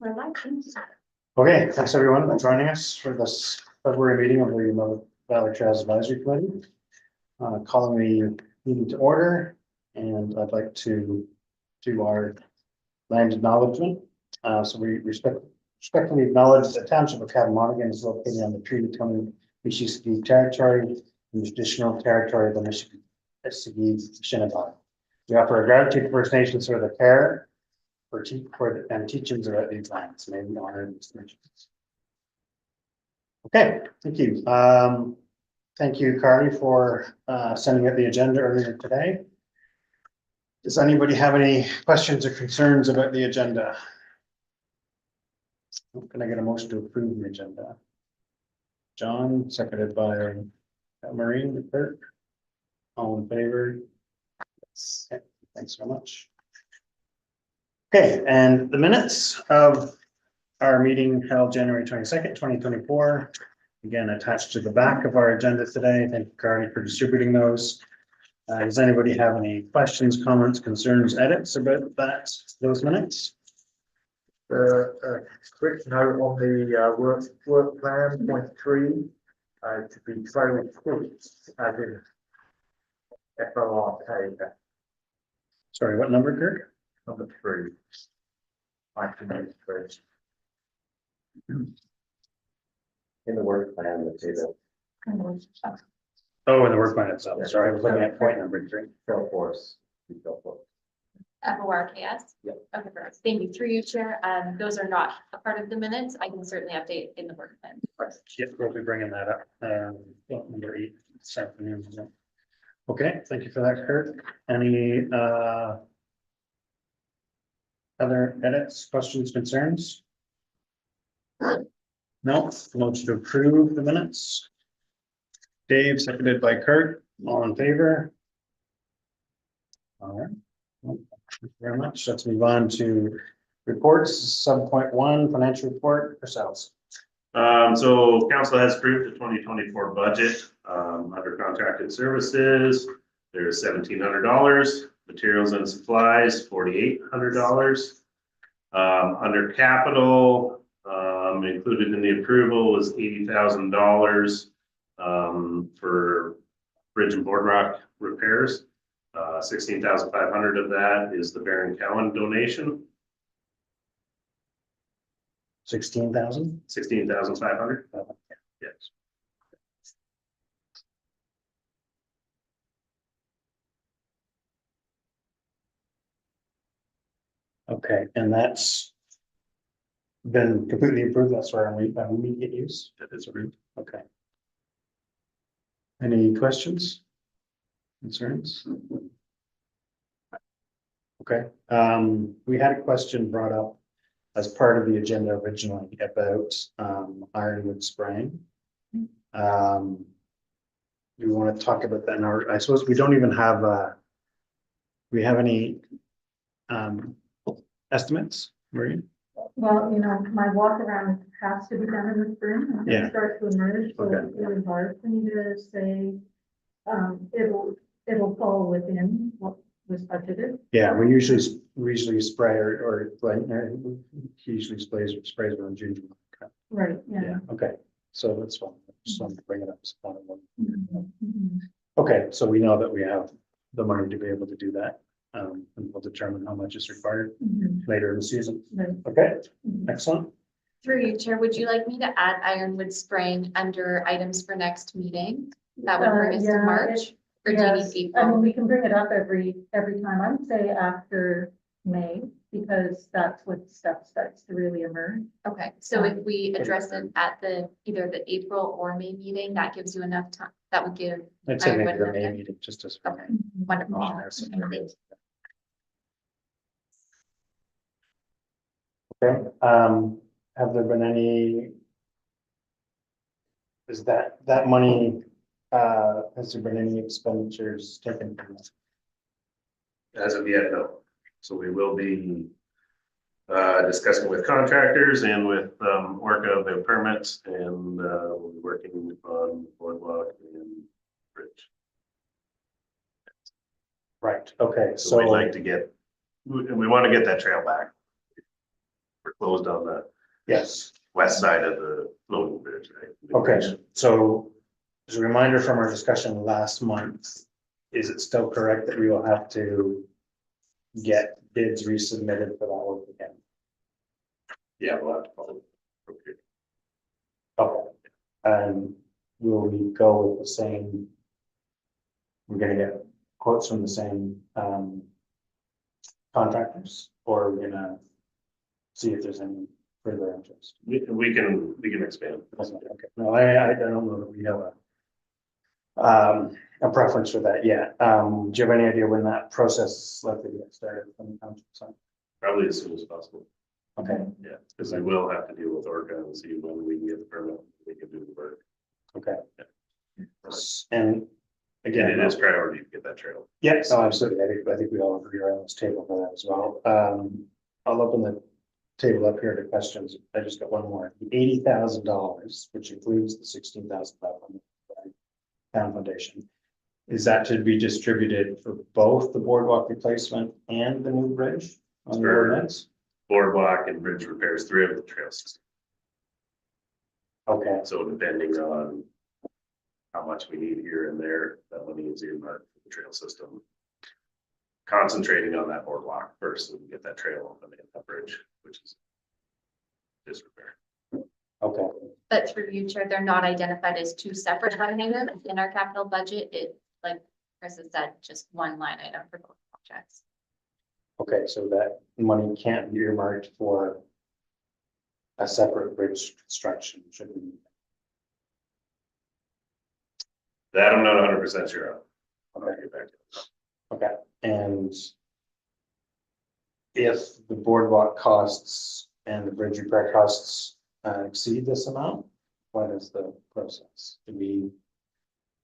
Okay, thanks everyone for joining us for this February meeting of the Remote Valley Trails Advisory Committee. Calling the meeting to order, and I'd like to do our land acknowledgement. So we respectfully acknowledge that the township of Cabmonaghan is located on the treaty County Michigan territory and the traditional territory of the Michigan Shinnecock. We offer our gratitude to First Nations for their care and teachings about these lands. May we honor these nations. Okay, thank you. Thank you, Carly, for sending out the agenda earlier today. Does anybody have any questions or concerns about the agenda? Can I get a motion to approve the agenda? John, seconded by Maureen, the clerk. All in favor? Yes. Okay, thanks so much. Okay, and the minutes of our meeting held January 22nd, 2024. Again, attached to the back of our agenda today. Thank you, Carly, for distributing those. Does anybody have any questions, comments, concerns, edits about those minutes? Quick note on the work plan, point 3, to be slowly pushed as in FORK. Sorry, what number, Kirk? Number 3. I can use first. In the work plan, the table. Oh, in the work plan itself. Sorry, I was looking at point number 3. Salesforce. FORKS. Yep. Okay, perfect. Thank you. Through you, Chair. Those are not a part of the minutes. I can certainly update in the work plan. Yep, we'll be bringing that up. Number 8 this afternoon. Okay, thank you for that, Kurt. Any other edits, questions, concerns? No, motion to approve the minutes. Dave, seconded by Kurt, all in favor? All right. Well, thank you very much. Let's move on to reports, sub-point 1, financial report for sales. So council has approved the 2024 budget. Under contracted services, there's $1,700. Materials and supplies, $4,800. Under capital, included in the approval was $80,000 for bridge and boardwalk repairs. 16,500 of that is the Baron Cowan donation. 16,000? 16,500. Yes. Okay, and that's been completely approved. That's for our immediate use. That is approved. Okay. Any questions? Concerns? Okay, we had a question brought up as part of the agenda originally about ironwood spraying. Do we want to talk about that now? I suppose we don't even have we have any estimates, Marie? Well, you know, my walk around has to be done in the spring and Yeah. things start to emerge, so Okay. it's really hard for me to say, it'll fall within what was budgeted. Yeah, we usually spray or he usually sprays around June. Right, yeah. Yeah, okay, so that's fine. Just wanted to bring it up as part of one. Mhm. Okay, so we know that we have the money to be able to do that. And we'll determine how much is required Mhm. later in the season. Right. Okay, Mhm. excellent. Through you, Chair, would you like me to add ironwood spraying under items for next meeting? That would bring us to Yeah, March? Or do you Yes, need I mean, April? we can bring it up every time. I would say after May, because that's when stuff starts to really emerge. Okay, so if we address it at either the April or May meeting, that gives you enough time, that would give. I'd say maybe Ironwood the May enough. meeting, just as. Okay, wonderful. Okay, have there been any? Is that money, has there been any expenditures taken from that? As of yet, no. So we will be discussing with contractors and with Orca the permits, and we'll be working on boardwalk and bridge. Right, okay, So we'd like to get, and we want to get that trail back. closed on the Yes. west side of the floating bridge, right? Okay, so as a reminder from our discussion last month, is it still correct that we will have to get bids resubmitted for that work again? Yeah, we'll have to follow. Okay. Okay, and will we go with the same? We're gonna get quotes from the same contractors, or are we gonna see if there's any further interest? We can expand. Okay, no, I don't know that we have a preference for that yet. Do you have any idea when that process is likely to get started from the township side? Probably as soon as possible. Okay, Yeah, because we will have to deal with Orca and see when we can get the permit, we can do the work. okay. And Again, again, it is priority to get that trail. yes, no, absolutely. I think we all agree around this table for that as well. I'll open the table up here to questions. I just got one more. The $80,000, which includes the 16,500 town foundation. Is that to be distributed for both the boardwalk replacement and the new bridge on the Sure. ordinance? Boardwalk and bridge repairs throughout the trail system. Okay, So depending on how much we need here and there, that money is earmarked for the trail system. Concentrating on that boardwalk first, so we can get that trail open and that bridge, which is disrepair. okay, But through future, they're not identified as two separate line items in our capital budget. It, like Chris has said, just one line item for both projects. okay, so that money can't be earmarked for a separate bridge construction, should we? That I'm not 100% sure of. I'll Okay. get back to you. Okay, and if the boardwalk costs and the bridge repair costs exceed this amount, what is the process? Do we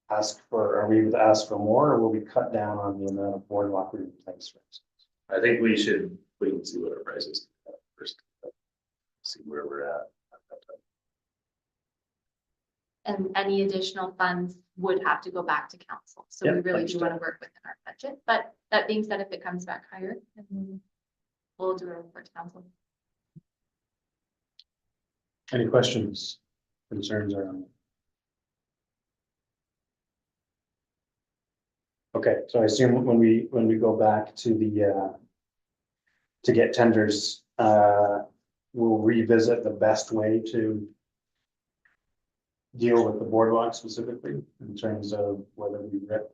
ask for, are we able to ask for more, or will we cut down on the amount of boardwalk we replace, for instance? I think we should wait and see what our prices are first. See where we're at that time. And any additional funds would have to go back to council. So we Yeah, really do want to understood. work within our budget. But that being said, if it comes back higher, then we'll do a report to council. Any questions, concerns around? Okay, so I assume when we go back to the to get tenders, we'll revisit the best way to deal with the boardwalk specifically in terms of whether we rip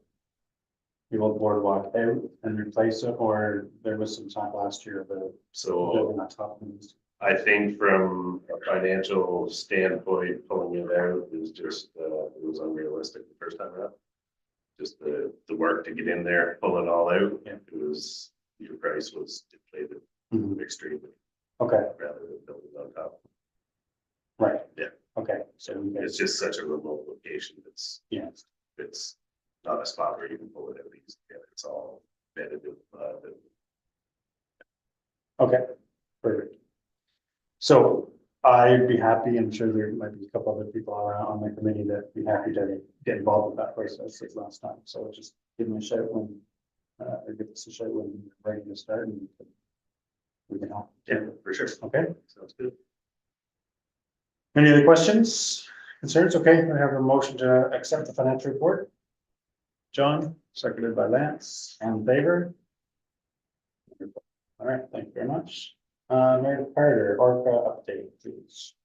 the old boardwalk out and replace it, or there was some talk last year about So building on top of it. I think from a financial standpoint, pulling it out is just, it was unrealistic the first time around. Just the work to get in there, pull it all out, Yeah. it was, your price was deflated Mhm. extremely, Okay, rather than building on top. right. Yeah. Okay, so we It's just such a remote location, yeah, it's not a spot where you can pull it out easy, it's all bedded in, okay, perfect. So I'd be happy, I'm sure there might be a couple other people on the committee that'd be happy to get involved with that process as last time. So just give me a shout when, or give us a shout when you're ready to start and we can help. yeah, for sure. Okay, Sounds good. any other questions, concerns? Okay, I have a motion to accept the financial report. John, seconded by Lance, all in favor? All right, thank you very much. Meredith Carter, Orca update, please.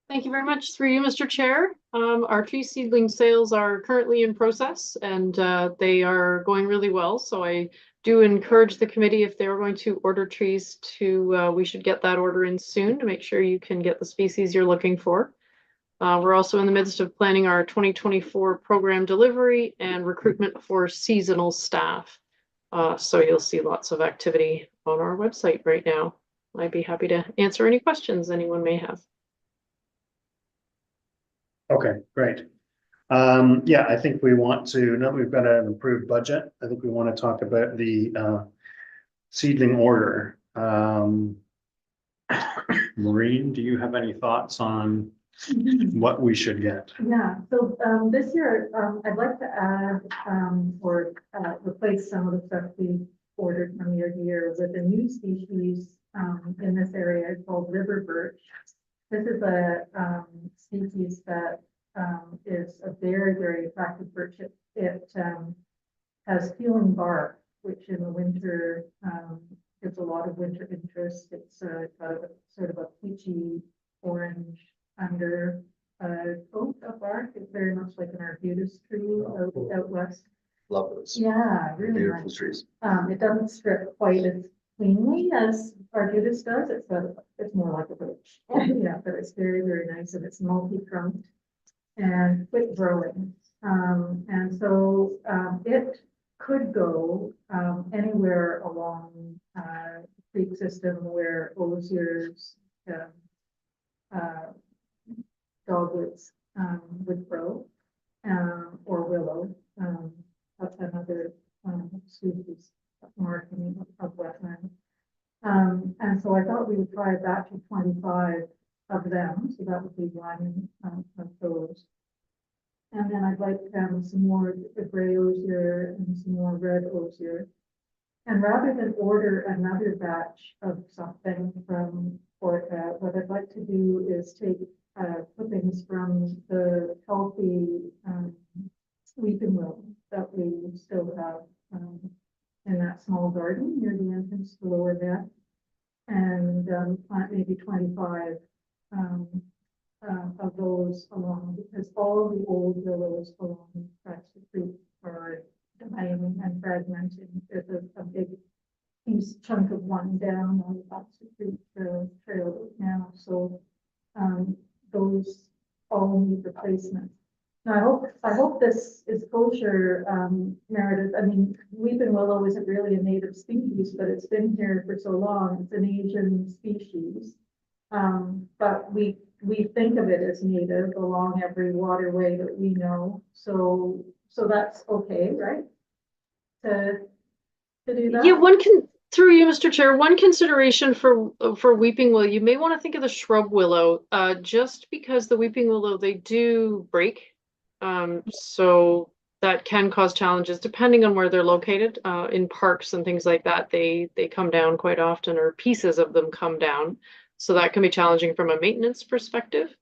Thank you very much. Through you, Mr. Chair. Our tree seedling sales are currently in process and they are going really well. So I do encourage the committee, if they're going to order trees, to we should get that order in soon to make sure you can get the species you're looking for. We're also in the midst of planning our 2024 program delivery and recruitment for seasonal staff. So you'll see lots of activity on our website right now. I'd be happy to answer any questions anyone may have. Okay, great. Yeah, I think we want to, now that we've got an improved budget, I think we want to talk about the seedling order. Maureen, do you have any thoughts on what we should get? Yeah, so this year, I'd like to add or replace some of the stuff we ordered from year to year with a new species in this area called river birch. This is a, species that, is a very, very attractive birch. It has peeling bark, which in the winter, gives a lot of winter interest. It's, got a sort of a peachy orange under, coat of bark. It's very much like an arbutus tree out west. Love those. Yeah, really Beautiful nice. trees. It doesn't strip quite as cleanly as arbutus does. It's more like a birch. Yeah, but it's very, very nice and it's multi-trunked and quick growing. And so, it could go, anywhere along, the creek system where osiers, dogwoods, would grow, or willow. That's another, species marking of wetland. And so I thought we would try a batch of 25 of them, so that would be one, of those. And then I'd like, some more gray osier and some more red osier. And rather than order another batch of something from Orca, what I'd like to do is take, clippings from the healthy, weeping willow that we still have, in that small garden near the entrance to the lower deck. And, plant maybe 25, of those along, because all of the old willows along Baxter Creek are dying and fragmenting. There's a big piece, chunk of one down on the Baxter Creek trail now, so, those all need replacement. Now, I hope this is kosher, Meredith. I mean, weeping willow isn't really a native species, but it's been here for so long. It's an Asian species. But we think of it as native along every waterway that we know. So that's okay, right? To do that? Yeah, through you, Mr. Chair, one consideration for weeping willow, you may want to think of the shrub willow, just because the weeping willow, they do break. So that can cause challenges depending on where they're located, in parks and things like that. They come down quite often, or pieces of them come down. So that can be challenging from a maintenance perspective.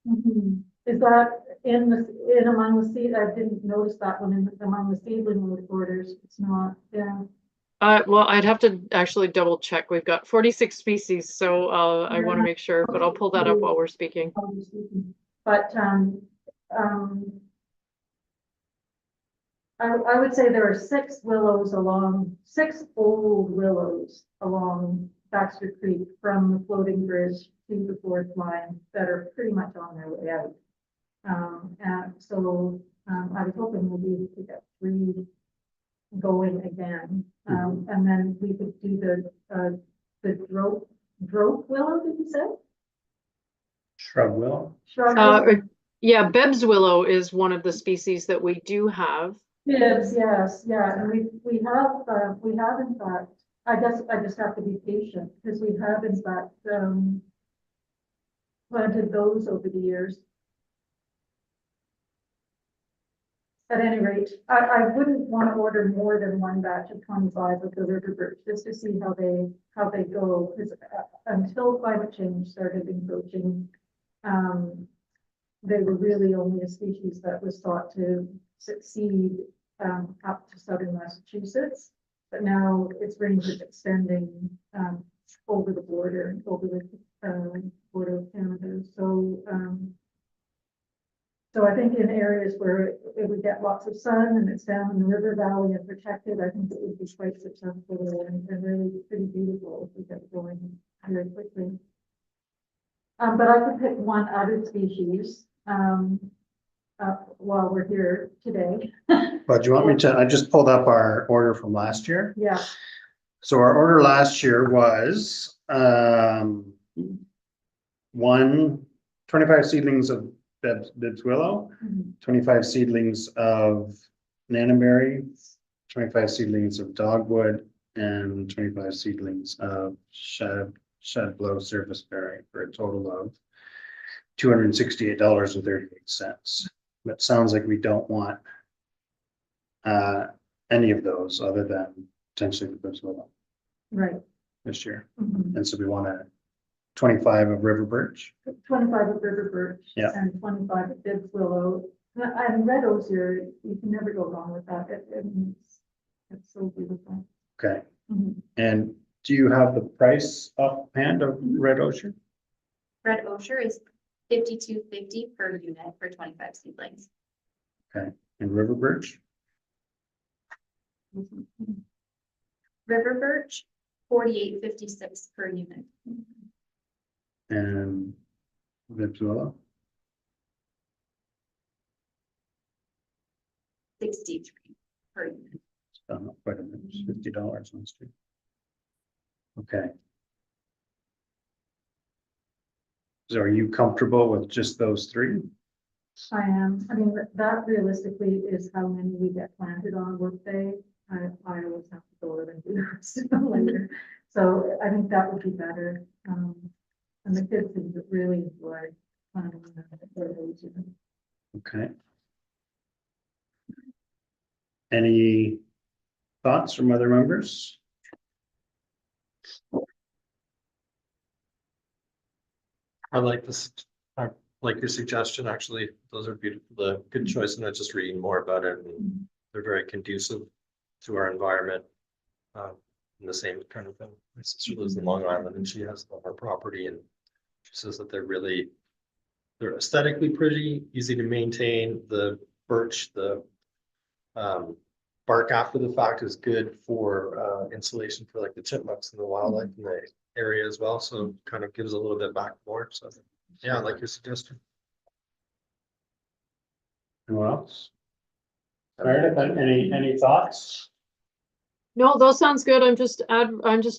Mhm. Is that in among the seed? I didn't notice that one among the seedling orders. It's not, yeah. Well, I'd have to actually double check. We've got 46 species, so I want to make sure, but I'll pull that up while we're speaking. But, I would say there are 6 old willows along Baxter Creek from the floating bridge to the fourth line that are pretty much on their way out. And so, I was hoping we'll be able to get 3 going again. And then we could do the drope willow, did you say? Shrub willow. Shrub willow? Yeah, Bebb's willow is one of the species that we do have. Yes, yeah, and we have in fact, I guess I just have to be patient, because we have in fact, planted those over the years. At any rate, I wouldn't want to order more than one batch of 25 of the river birch, just to see how they go, because until climate change started encroaching, they were really only a species that was thought to succeed, up to southern Massachusetts, but now its range is extending, over the border, over the border of Canada. So I think in areas where it would get lots of sun and it's down in the river valley and protected, I think it would be quite successful and really pretty beautiful if we get going very quickly. But I could pick one other species, while we're here today. But do you want me to, I just pulled up our order from last year. Yeah, So our order last year was, 25 seedlings of Bibbs willow, mhm, 25 seedlings of nannerberry, 25 seedlings of dogwood, and 25 seedlings of shadblow surfaceberry, for a total of $268.38. That sounds like we don't want any of those other than potentially the Bibbs willow. right. this year. Mhm. And so we want to 25 of river birch. 25 at River Birch. Yeah. And 25 at Bibbs Willow. And red osier, you can never go wrong with that. It's so beautiful. Okay. Mhm. And do you have the price offhand of red osier? Red Osher is $52.50 per unit for 25 seedlings. And river birch? River Birch, $48.56 per unit. And Bibbs willow? 63 per unit. Not quite a bit, it's $50 on the street. Okay. So are you comfortable with just those three? I am. I mean, that realistically is how many we get planted on workday. I always have to go over and do the rest of them later. So I think that would be better. And the kids would really enjoy planting their osier. Okay. Any thoughts from other members? I like this, I like your suggestion, actually, those are beautiful, the good choice, and I'm just reading more about it, and they're very conducive to our environment. And the same kind of thing, my sister lives in Long Island and she has our property, and she says that they're aesthetically pretty, easy to maintain, the birch, the bark after the fact is good for insulation for like the chipmunks and the wildlife in the area as well, so kind of gives a little bit back more, so yeah, I like your suggestion. Anyone else? Meredith, any thoughts? No, those sounds good. I'm just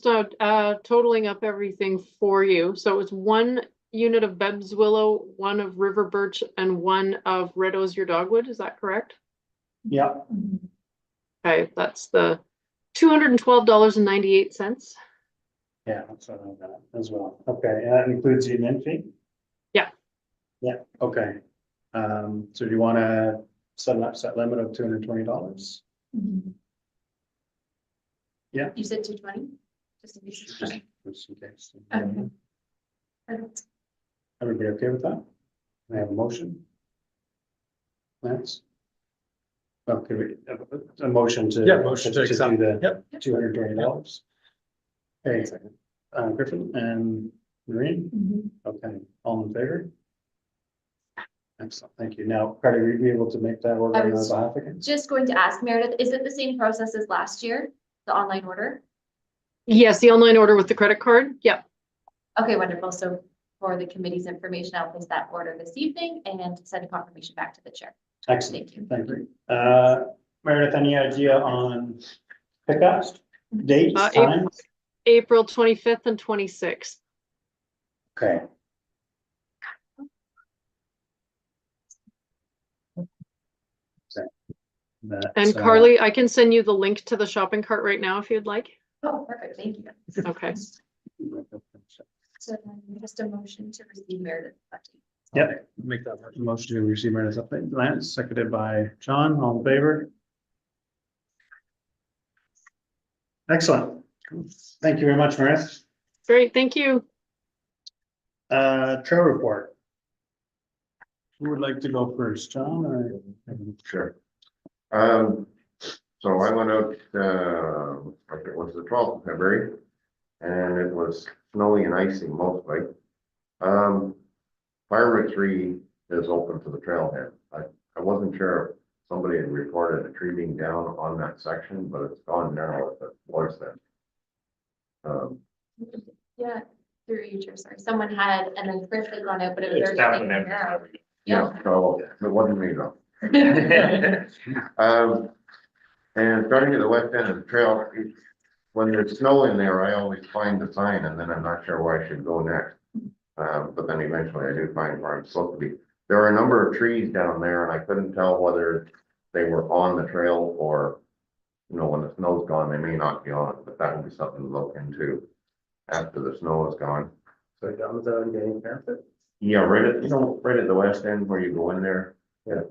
totaling up everything for you. So it's 1 unit of Bibbs Willow, 1 of River Birch, and 1 of Red Osier Dogwood. Is that correct? Yeah. Okay, that's the $212.98. Yeah, that's what I got as well. Okay, and that includes the admin fee? Yeah. Yeah, okay. So do you want to set an upset limit of $220? Yeah. You said 220? Just in case. Just in case. Okay. Perfect. Everybody okay with that? I have a motion? Lance? Okay, a motion to. Yeah, motion to do accept. the Yep. $220. Okay, Griffin and Noreen? Okay, all in favor? Excellent, thank you. Now, Carly, will you be able to make that order I on was- behalf again? Just going to ask Meredith, is it the same process as last year, the online order? Yes, the online order with the credit card. Yep. Okay, wonderful. So for the committee's information, I'll place that order this evening and send a confirmation back to the chair. Excellent, Thank you. thank you. Meredith, any idea on pickups, dates, April- times? April 25th and 26th. Okay. And Carly, I can send you the link to the shopping cart right now if you'd like. Oh, perfect. Thank you. Okay. So then just a motion to receive Meredith's update. Yep, Make that motion. motion to receive Meredith's update. Lance, seconded by John, all in favor? Excellent. Thank you very much, Meredith. Great, thank you. Trail report. Who would like to go first, John or? Sure. So I went out, I think it was the 12th of February, and it was snowy and icy mostly. Firewood 3 is open to the trailhead. I wasn't sure if somebody had reported a tree being down on that section, but it's gone now if it was then. Yeah, through you, Chair, sorry. Someone had, and then Chris had gone out, but it was. It's already happening. taken care of. Yeah, so it wasn't me though. And starting at the west end of the trail, when there's snow in there, I always find the sign and then I'm not sure where I should go next. But then eventually I do find where I'm supposed to be. There are a number of trees down there and I couldn't tell whether they were on the trail or, you know, when the snow's gone, they may not be on, but that would be something to look into after the snow is gone. So down the getting benefit? Yeah, right at, you know, right at the west end where you go in there. Yeah.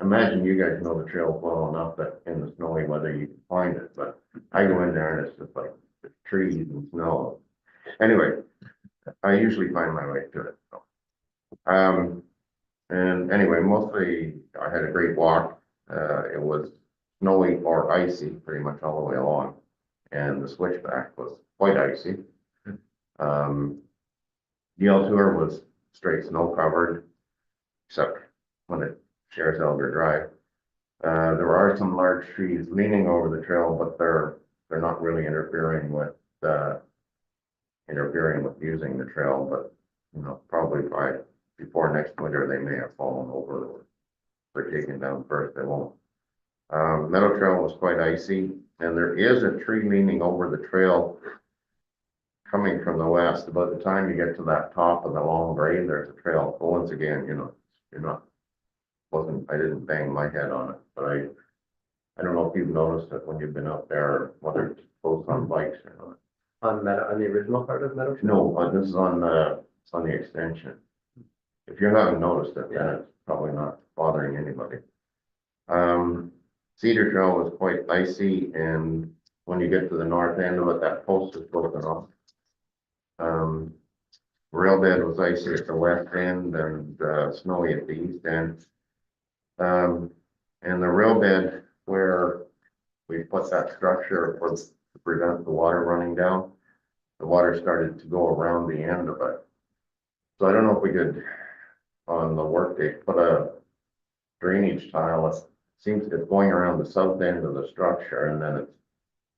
Imagine you guys know the trail well enough that in the snowy weather you can find it, but I go in there and it's just like trees and snow. anyway, I usually find my way to it, so. And anyway, mostly I had a great walk. It was snowy or icy pretty much all the way along. And the switchback was quite icy. Yale Tour was straight snow covered, except when it shares Elder Drive. There are some large trees leaning over the trail, but they're not really interfering with using the trail, but you know, probably before next winter, they may have fallen over or they're taken down first, they won't. Meadow Trail was quite icy, and there is a tree leaning over the trail coming from the west. About the time you get to that top of the long grade, there's a trail. But once again, you know, I didn't bang my head on it, but I don't know if you've noticed it when you've been up there, whether it's both on bikes or not. On the original part of Meadow? No, but this is on the extension. If you haven't noticed it, then it's probably not bothering anybody. Cedar Trail was quite icy, and when you get to the north end of it, that post is broken off. Rail bed was icy at the west end and snowy at the east end. And the rail bed where we put that structure was to prevent the water running down. The water started to go around the end of it. So I don't know if we could, on the workday, put a drainage tile. It seems it's going around the south end of the structure and then it's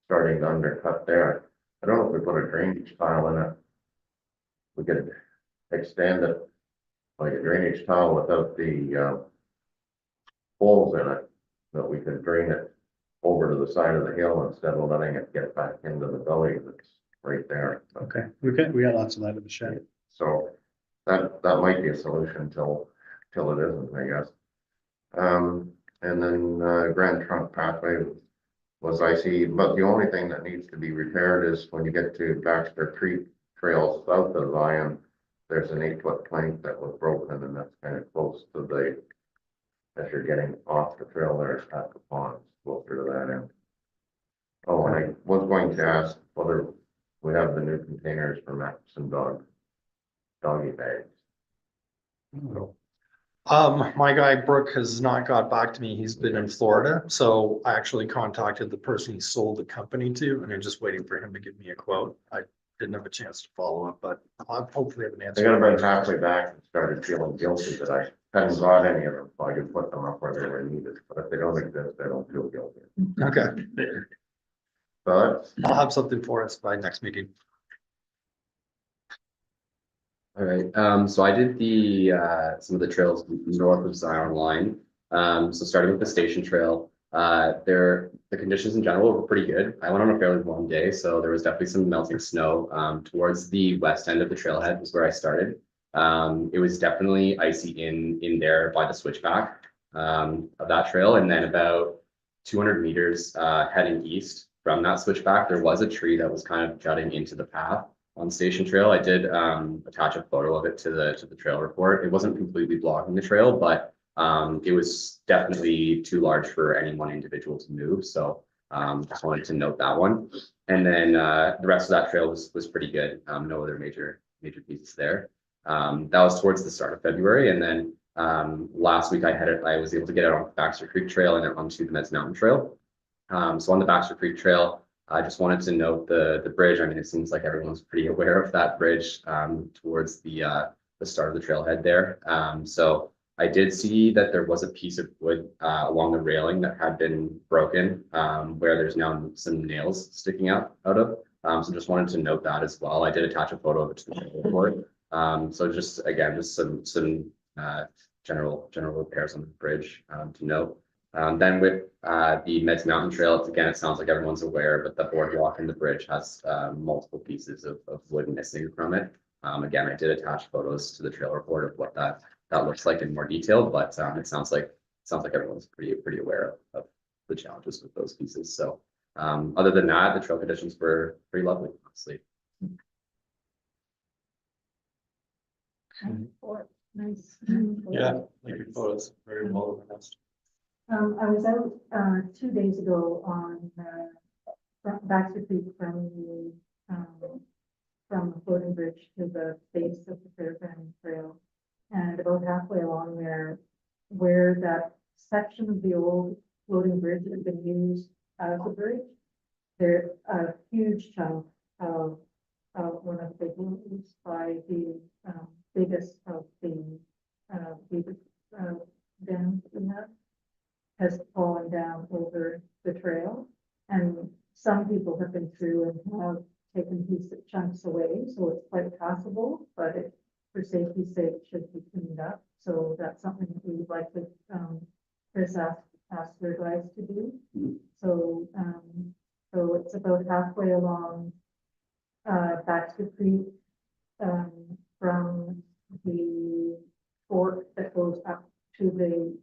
starting to undercut there. I don't know if we put a drainage tile in it. We could extend it like a drainage tile without the holes in it, that we could drain it over to the side of the hill instead of letting it get back into the gully that's right there. Okay, we got lots of that in the shed. So that might be a solution till it isn't, I guess. And then Grand Trunk Pathway was icy, but the only thing that needs to be repaired is when you get to Baxter Creek Trail south of Zion, there's an 8-foot plank that was broken, and that's kind of close to as you're getting off the trail there at the pond, closer to that end. Oh, and I was going to ask whether we have the new containers for maps and doggy bags. My guy Brooke has not got back to me. He's been in Florida, so I actually contacted the person he sold the company to, and I'm just waiting for him to give me a quote. I didn't have a chance to follow up, but I'll hopefully have an I answer. got about halfway back and started feeling guilty that I hadn't bought any of them, so I could put them up where they were needed, but if they don't exist, I don't feel guilty. Okay, But I'll have something for us by next meeting. All right, so I did some of the trails north of Zion line. So starting with the Station Trail, the conditions in general were pretty good. I went on a fairly warm day, so there was definitely some melting snow. Towards the west end of the trailhead was where I started. It was definitely icy in there by the switchback of that trail, and then about 200 meters heading east from that switchback, there was a tree that was kind of jutting into the path on Station Trail. I did attach a photo of it to the trail report. It wasn't completely blocking the trail, but it was definitely too large for any one individual to move. So just wanted to note that one. And then the rest of that trail was pretty good. No other major pieces there. That was towards the start of February. And then last week I was able to get it on Baxter Creek Trail and onto the Meds Mountain Trail. So on the Baxter Creek Trail, I just wanted to note the bridge. I mean, it seems like everyone's pretty aware of that bridge towards the start of the trailhead there. So I did see that there was a piece of wood along the railing that had been broken, where there's now some nails sticking out of. So just wanted to note that as well. I did attach a photo of it to the report. So just again, just some general repairs on the bridge to note. Then with the Meds Mountain Trail, it sounds like everyone's aware, but the boardwalk and the bridge has multiple pieces of wood missing from it. Again, I did attach photos to the trail report of what that looks like in more detail, but it sounds like everyone's pretty aware of the challenges with those pieces. So other than that, the trail conditions were pretty lovely, honestly. Nice. Yeah, like your photos, very well organized. I was out 2 days ago on Baxter Creek from the from the floating bridge to the base of the Fairground Trail. And about halfway along there, where that section of the old floating bridge has been used as a bridge, there's a huge chunk of one of the big ones by the biggest of the dams we have has fallen down over the trail. And some people have been through and have taken chunks away, so it's quite possible, but it, for safety's sake, should be cleaned up. So that's something that we would like to, Chris asked their guys to do. So, so it's about halfway along, Baxter Creek, from the fork that goes up to the,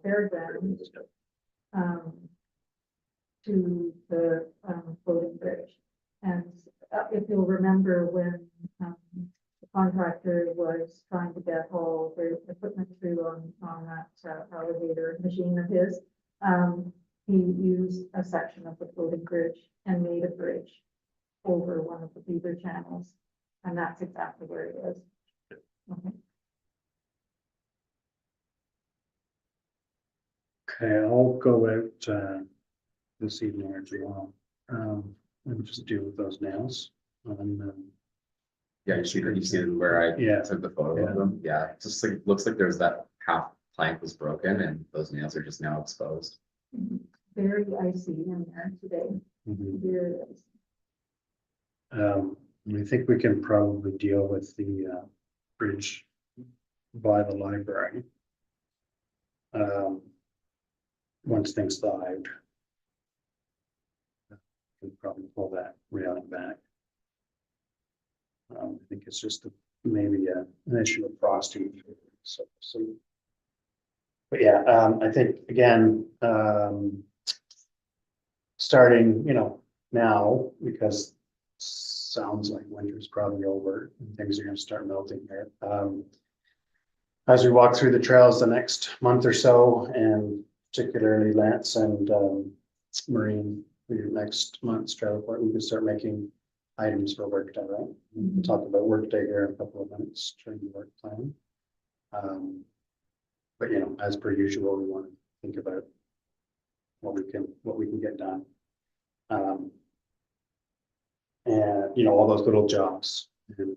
fairgrounds, to the, floating bridge. And if you'll remember when, the contractor was trying to get all the equipment through on that, alligator machine of his, he used a section of the floating bridge and made a bridge over one of the beaver channels, and that's exactly where it is. Okay. Okay, I'll go out, this evening as well. And just deal with those nails. Yeah, you see where I Yeah. took the photo of them? Yeah, it just like, looks like there's that half plank was broken and those nails are just now exposed. Very icy in there today, very icy. And I think we can probably deal with the bridge by the library. Once things thaw out. Can probably pull that railing back. I think it's just maybe an issue of frosting. So, but yeah, I think again, starting, now, because sounds like winter's probably over and things are gonna start melting here. As we walk through the trails the next month or so, and particularly Lance and Maureen, for your next month's travel report, we can start making items for work day, right? We'll talk about work day here in a couple of minutes during the work plan. But as per usual, we want to think about what we can get done. And all those little jobs, and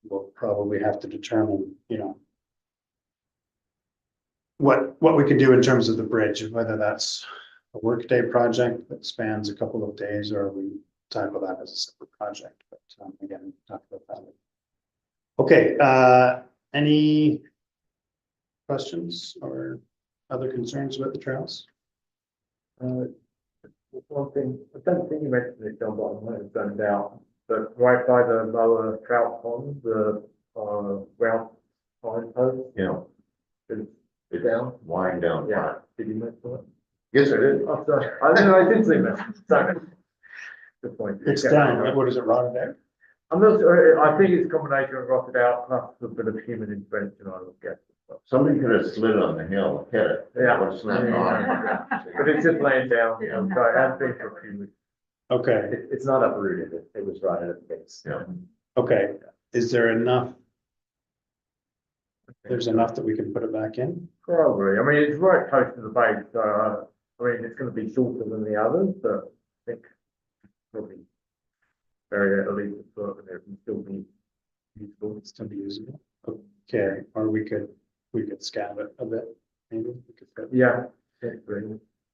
we'll probably have to determine, what we can do in terms of the bridge, whether that's a workday project that spans a couple of days, or we tackle that as a separate project, but again, talk about that later. Okay, any questions or other concerns about the trails? One thing, I don't think you mentioned it, John, but I might have done out, but right by the lower trout pond, the, round pond post, it's down. Wind down. Yeah, did you mention that? Yes, I did. Oh, sorry, I did see that, sorry. Good point. It's down, what is it, rotted out? I'm not sure, I think it's a combination of rotted out plus a bit of human intervention, I would guess. Somebody could have slid on the hill, hit it. Yeah. Would have snapped on. But it's just laying down, so it has been for a few weeks. Okay, It's not uprooted, it was rotted at the base. Yeah. okay, is there enough? There's enough that we can put it back in? Probably, I mean, it's right close to the base, so, I mean, it's gonna be shorter than the others, but I think probably very at least a foot, and it can still be useful. Still be usable? Okay, or we could scab it a bit, maybe. We could put- Yeah. It's great.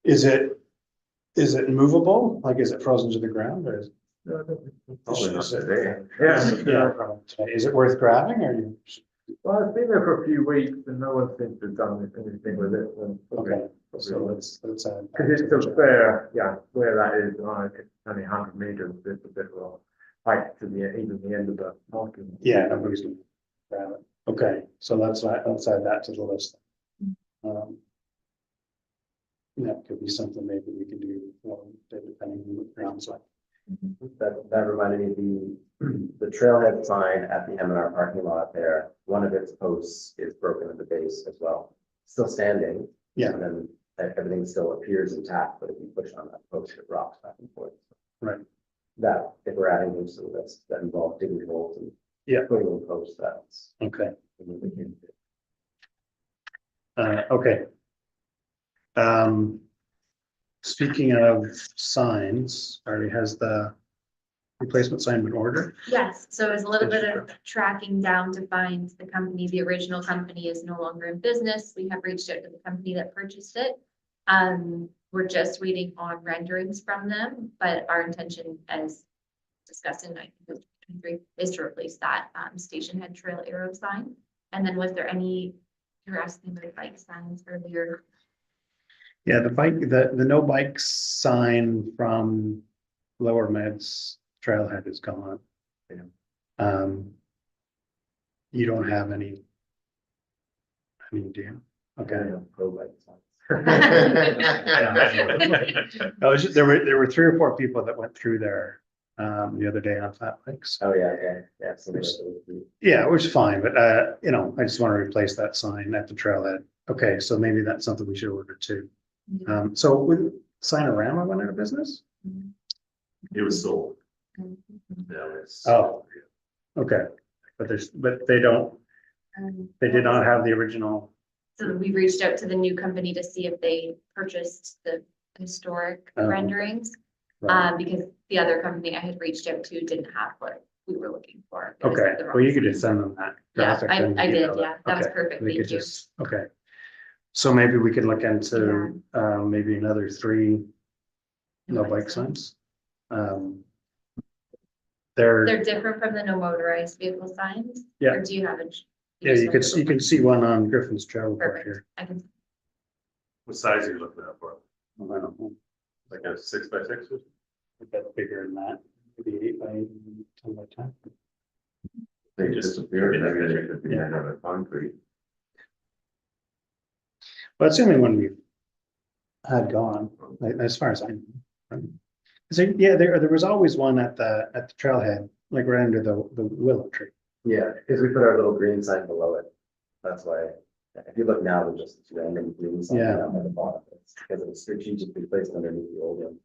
Is it movable? Like, is it frozen to the ground, or is? No, I don't think- Probably not today. Yeah, probably today. Is it worth grabbing, or you? well, it's been there for a few weeks and no one seems to have done anything with it. Okay, so let's add. Cause it's still fair, yeah, where that is, it's only 100 meters, it's a bit of a height to even the end of the parking. Yeah, nobody's gonna grab it. Okay, so let's add that to the list. That could be something maybe we can do, depending on what the ground's like. That reminded me, the trailhead sign at the M&R parking lot there, one of its posts is broken at the base as well. Still standing. Yeah. And then everything still appears intact, but if you push on that post, it rocks back and forth. Right. That, if we're we're adding those to the list that involve digging holes and. Yeah. Putting in posts, that's. Okay, what we can do. okay. Speaking of signs, already has the replacement sign been ordered? Yes, so it's a little bit of tracking down to find the company. The original company is no longer in business. We have reached out to the company that purchased it. We're just waiting on renderings from them, but our intention, as discussed in 1923, is to replace that station head trail arrow sign. And then was there any, you were asking about bike signs earlier? Yeah, the bike, the no bike sign from Lower Meds Trailhead is gone. You don't have any. I mean, do you? Okay. Pro bike signs. There were 3 or 4 people that went through there the other day on flat bikes. Oh, yeah, yeah. So Yeah, it was fine, but you know, I just want to replace that sign at the trailhead. Okay, so maybe that's something we should order too. So with Signorama went out of business? It was sold. Mhm. Now it's. Oh. Okay, but they don't, they did not have the original. So we reached out to the new company to see if they purchased the historic Oh. renderings. Because the other company I had reached out to didn't have what we were looking for. It was Okay, the wrong well, you could sign. just send them that. Yeah, graphic and I you did, know yeah, that was Okay, perfect, we could thank you. just- Okay. So maybe we could look into maybe another 3 no bike signs. They're different from the no motorized vehicle signs? Yeah. Or do you have a? Yeah, you can see one on Griffin's Trail Report Perfect, here. I can, What size are you looking at for? I don't know, Like a 6x6? a bit bigger than that, maybe 8 by 10 by 10. They disappeared, maybe they could be made out of concrete. But it's the only one we've had gone, like, as far as I know. So, yeah, there was always one at the trailhead, like right under the willow tree. Yeah, because we put our little green sign below it. That's why, if you look now, there's just random green sign Yeah. down at the bottom. It's because it was strategically placed underneath the old one.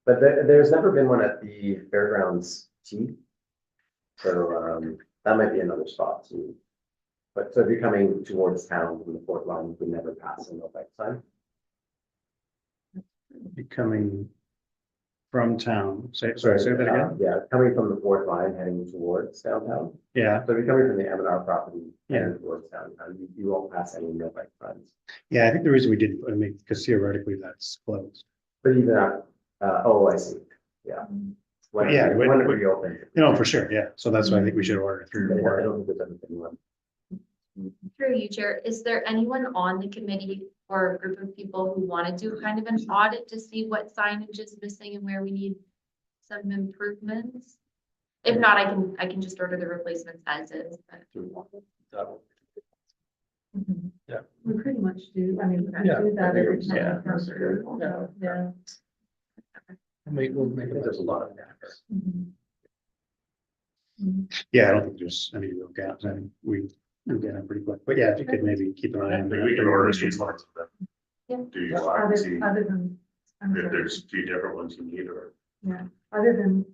But there's never been one at the fairgrounds T. So that might be another spot too. But so if you're coming towards town from the Fort line, you can never pass a no bike sign. Coming from town, say that again? Yeah, coming from the Fort line heading towards downtown. Yeah, So if you're coming from the M&R property Yeah. heading towards downtown, you won't pass any no bike signs. yeah, I think the reason we didn't, I mean, because theoretically that's closed. But even at, oh, I see, yeah. When Yeah, it reopens. You know, for sure, yeah, so that's why I think we should order 3 or I 4. don't think there's anything left. through you, Chair, is there anyone on the committee or a group of people who want to do kind of an audit to see what signage is missing and where we need some improvements? If not, I can just order the replacements as is. But- Yeah. We pretty much do, I mean, we Yeah, do that every time yeah. it comes through, so, yeah. We'll make There's a lot of gaps. Mhm. Yeah, I don't think there's any real gaps, I think we get them pretty quick, but yeah, if you could maybe keep an eye on. We can order these ones. Yeah. Do you want to see Other than, I'm if sorry. there's 2 different ones you need or? Yeah, other than,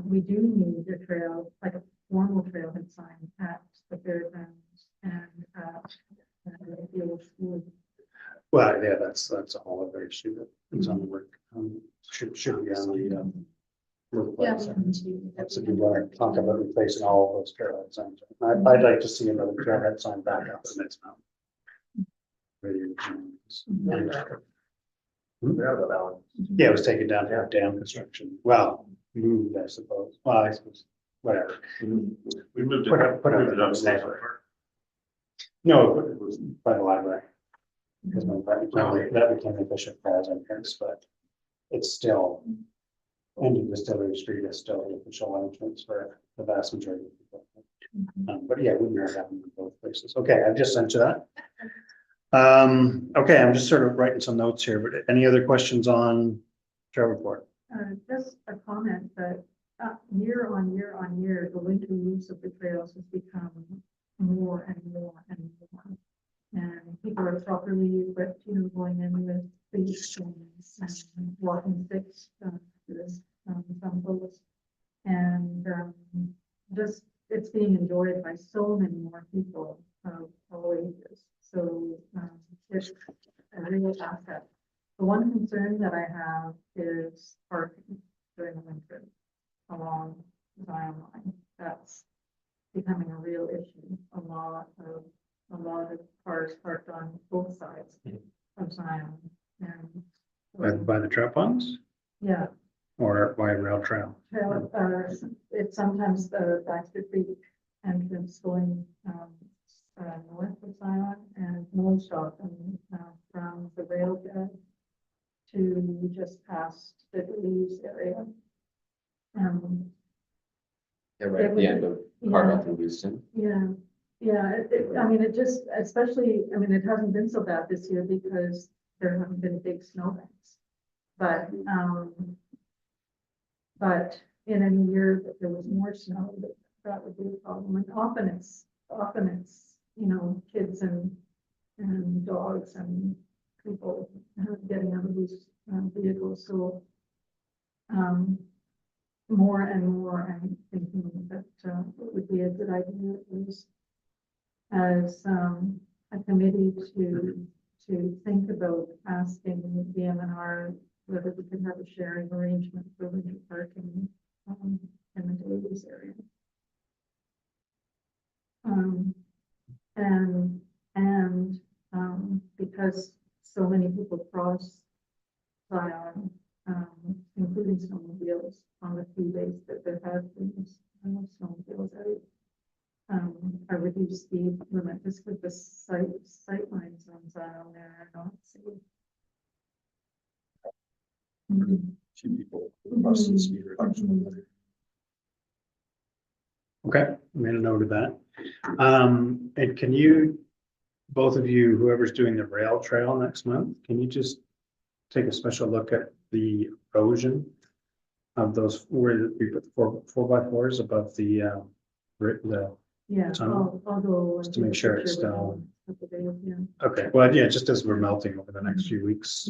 we do need a trail, like a formal trailhead sign at the fairgrounds and, the old school. Well, yeah, that's a whole other issue that is on the work, should be on the. Yeah. That's if you want to talk about replacing all of those trailhead signs. I'd like to see another trailhead sign back up in its mount. Forgot about that one. Yeah, it was taken down for dam construction. Well, moved, I suppose. Well, I suppose, whatever. We moved it. Put up moved it up the slightly. neighbor. No, it was by the library. Because that became efficient as entrance, but it's still. End of Distillery Street is still the official entrance for the vast majority of people. But yeah, we mirror that in both places. Okay, I've just sent you that. Okay, I'm just sort of writing some notes here, but any other questions on trail report? Just a comment that, year on year, the winter use of the trails has become more and more and more. And people are properly equipped, going in with boots and walking sticks, some bullets. And being enjoyed by so many more people of all ages. So, it's a real asset. The one concern that I have is parking during the winter along Zion Line. That's becoming a real issue. A lot of cars parked on both sides of Zion. And By the trap lines yeah, or by rail trail? trail, it's sometimes the Baxter Creek entrance going, north of Zion and most often, from the rail bed to just past the Leaves area. Yeah, right at the end of Carmel and Houston. Yeah, I mean, it just, especially, I mean, it hasn't been so bad this year because there haven't been big snowbanks. But in any year that there was more snow, that would be a problem. And often it's, you know, kids and dogs and people getting out of these vehicles. So, more and more, I'm thinking that it would be a good idea as a committee to think about asking the MNR whether we could have a sharing arrangement for winter parking in the Davies area. Because so many people cross Zion, including snowmobiles on the few days that there have been snowmobiles out. A reduced speed limit just with the sight lines on Zion there are not safe. Few people across the speed reduction. Okay, I made a note of that. And can you, both of you, whoever's doing the rail trail next month, can you just take a special look at the erosion of those, where we put the 4x4s above the Yeah, tunnel? I'll go. Just to make sure it's picture still- with the video, yeah. Okay, well, yeah, just as we're melting over the next few weeks,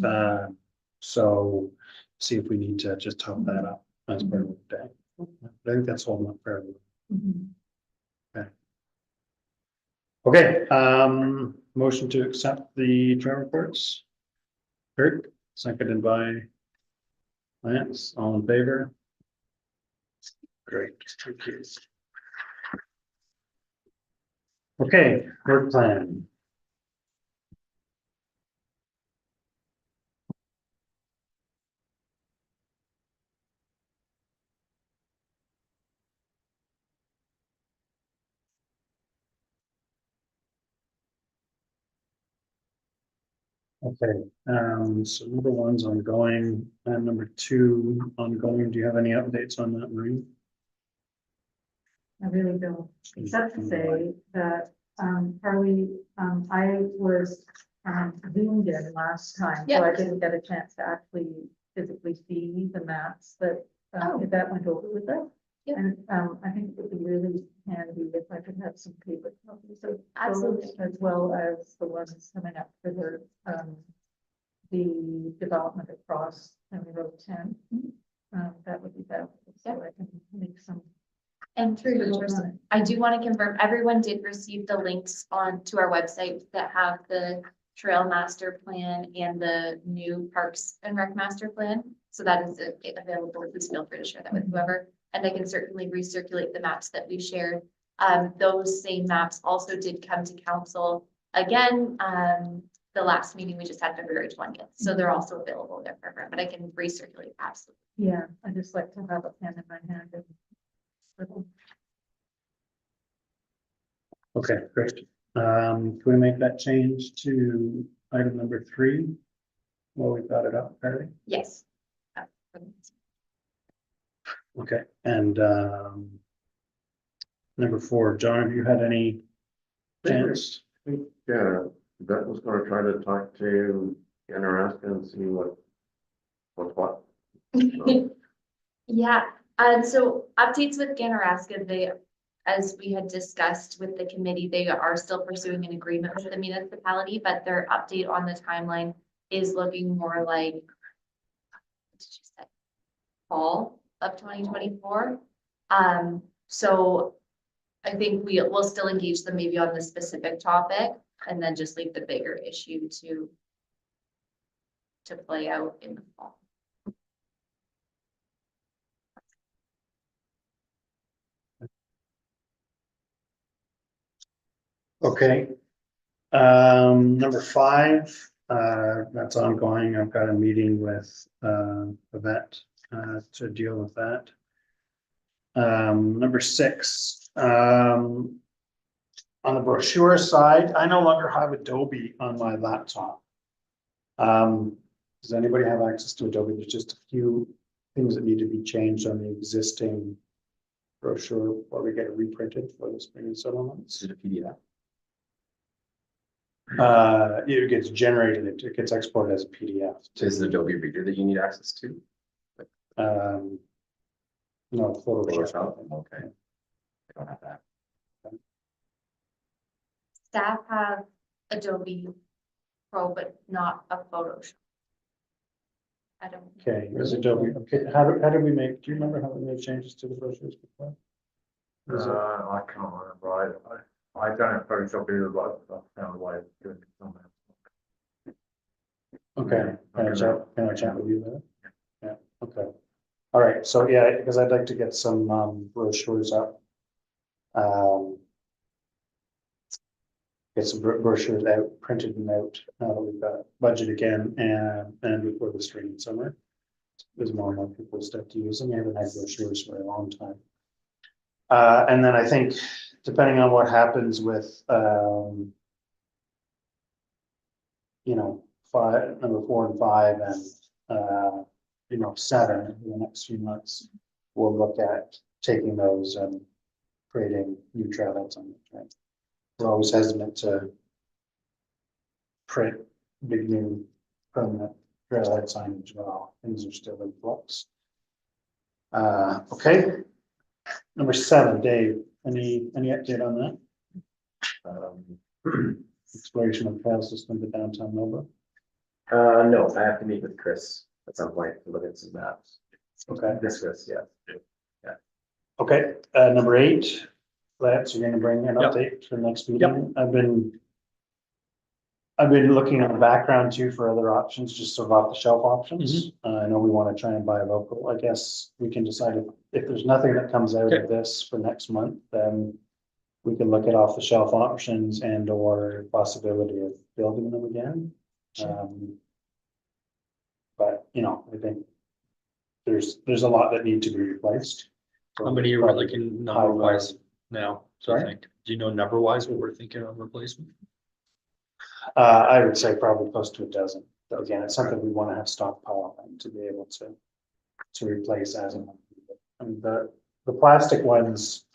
so see if we need to just top that up as part of the day. I think that's holding up fairly. Mhm. Okay, motion to accept the trail reports. Kurt, seconded by Lance, all in favor? Great, thank you. Okay, work plan. Okay, so number one's ongoing, and number two ongoing. Do you have any updates on that, Marie? I really don't, except to say that, Carly, I was, zoomed in last time, so I didn't get a chance to actually physically see the maps, but, that went over with it. Yeah. And, I think it would be really handy if I could have some paper copies of Absolutely. those, as well as the ones coming up for the development across County Road 10. That would be better, so I can make some. And through you, Tristan, I do want to confirm, everyone did receive the links on to our website that have the trail master plan and the new parks and rec master plan. So that is available. Please feel free to share that with whoever, and I can certainly recirculate the maps that we shared. Those same maps also did come to council again. The last meeting we just had February 20th. So they're also available there for everyone, but I can recirculate absolutely. Yeah, I just like to have a pen in my hand and. Okay, great. Can we make that change to item number 3? Well, we've got it up, Harry. Yes. Okay, and number 4, John, have you had any chance? Yeah, that was gonna try to talk to Interest and see what's what. Yeah, so updates with Ganaraska, they, as we had discussed with the committee, they are still pursuing an agreement with the municipality, but their update on the timeline is looking more like, what did you say? Fall of 2024. So I think we'll still engage them maybe on the specific topic and then just leave the bigger issue to play out in the fall. Okay. Number 5, that's ongoing. I've got a meeting with, Yvette, to deal with that. Number 6, on the brochure side, I no longer have Adobe on my laptop. Does anybody have access to Adobe? There's just a few things that need to be changed on the existing brochure before we get it reprinted for the spring and settlements. Is it a PDF? It gets generated, it gets exported as a PDF. Is it Adobe Reader that you need access to? No, Photoshop. Photoshop? Okay. I don't have that. Staff have Adobe Pro, but not a Photoshop. I don't. Okay, is Adobe, okay, how did we make, do you remember how we made changes to the brochures before? Was it- I can't remember. I don't have Photoshop either, but I found a way of doing it somewhere. Okay, can I chat with you there? Yeah, okay. All right, so yeah, because I'd like to get some brochures up. Get some brochures out, printed and out, now that we've got budget again and before the spring and summer. There's more and more people start to use them. We haven't had brochures for a long time. And then I think depending on what happens with number 4 and 5 and 7 in the next few months, we'll look at taking those and creating new trailheads on the train. We're always hesitant to print big new permanent trailhead signage while things are still in flux. Okay. Number 7, Dave, any update on that? Exploration of trail system to downtown Millbrook. No, I have to meet with Chris at some point to look at some maps. Okay. This Chris, yeah. Okay, number 8, Lance, you're gonna bring an Yep. update for the next meeting. I've been looking on the background too for other options, just sort of off the shelf options. I know we want to try and buy local. I guess we can decide if there's nothing that comes out of this for next month, then we can look at off the shelf options and or possibility of building them again. But I think there's a lot that need to be replaced. How many are we looking number wise now? Do you Sorry? think? Do you know number wise what we're thinking on replacement? I would say probably close to a dozen. But again, it's something we want to have stockpile and to be able to replace as and when. And the plastic ones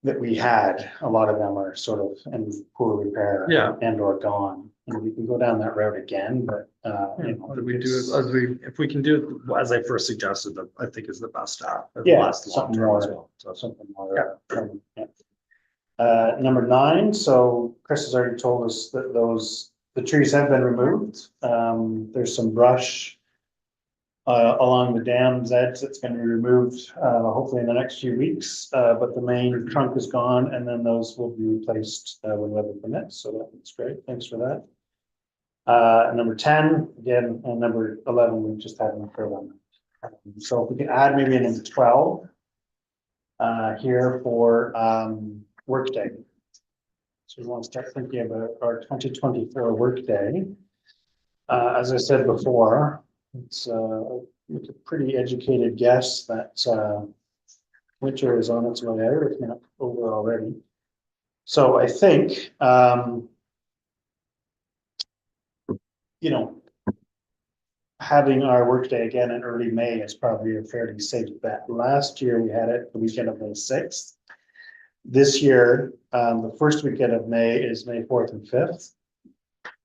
that we had, a lot of them are sort of in poor repair. Yeah. And or gone. And we can go down that road again, but What do we do if we can do it as I first suggested, that I think is the best step. Yeah, something more, something more. Number 9, so Chris has already told us that the trees have been removed. There's some brush along the dam's edge that's going to be removed hopefully in the next few weeks. But the main trunk is gone, and then those will be replaced when weather permits. So that's great. Thanks for that. Number 10, again, and number 11, we just haven't heard on that. So if we can add maybe a number 12 here for workday. So we want to start thinking about our 2024 workday. As I said before, it's a pretty educated guess that winter is on its way out, if not over already. So I think, having our workday again in early May is probably a fairly safe bet. Last year we had it the weekend of May 6th. This year, the first weekend of May is May 4th and 5th.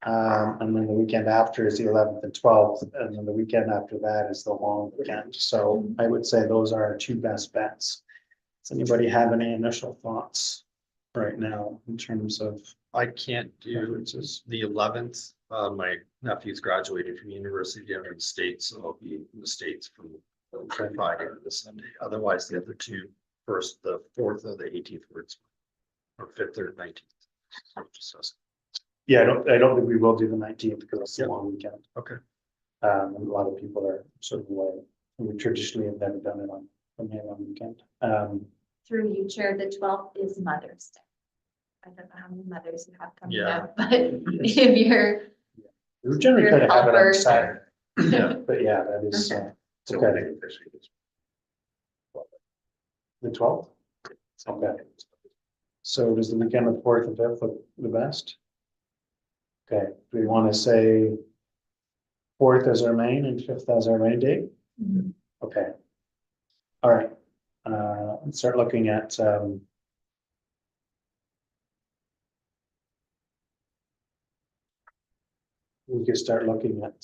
And then the weekend after is the 11th and 12th, and then the weekend after that is the long weekend. So I would say those are our 2 best bets. Does anybody have any initial thoughts right now in terms of? I can't do the 11th. My nephew's graduated from University of the United States, so I'll be in the States from Friday to the Sunday. Otherwise, the other 2, first, the fourth, or the 18th, or 5th or 19th. Yeah, I don't think we will do the 19th because it's a Yep. long weekend. Okay. And a lot of people are sort of away. And we traditionally have never done it on a long weekend. Through you, Chair, the 12th is Mother's Day. I don't know how many mothers you have coming Yeah. up, but if you're, We generally Your try to have it on helpers. Saturday. Yeah. But yeah, that is, Okay. it's okay. The 12th? Okay. So does the weekend of the 4th and 5th look the best? Okay, do we want to say 4th as our main and 5th as our rain date? Mhm. Okay. All right. Let's start looking at, we could start looking at,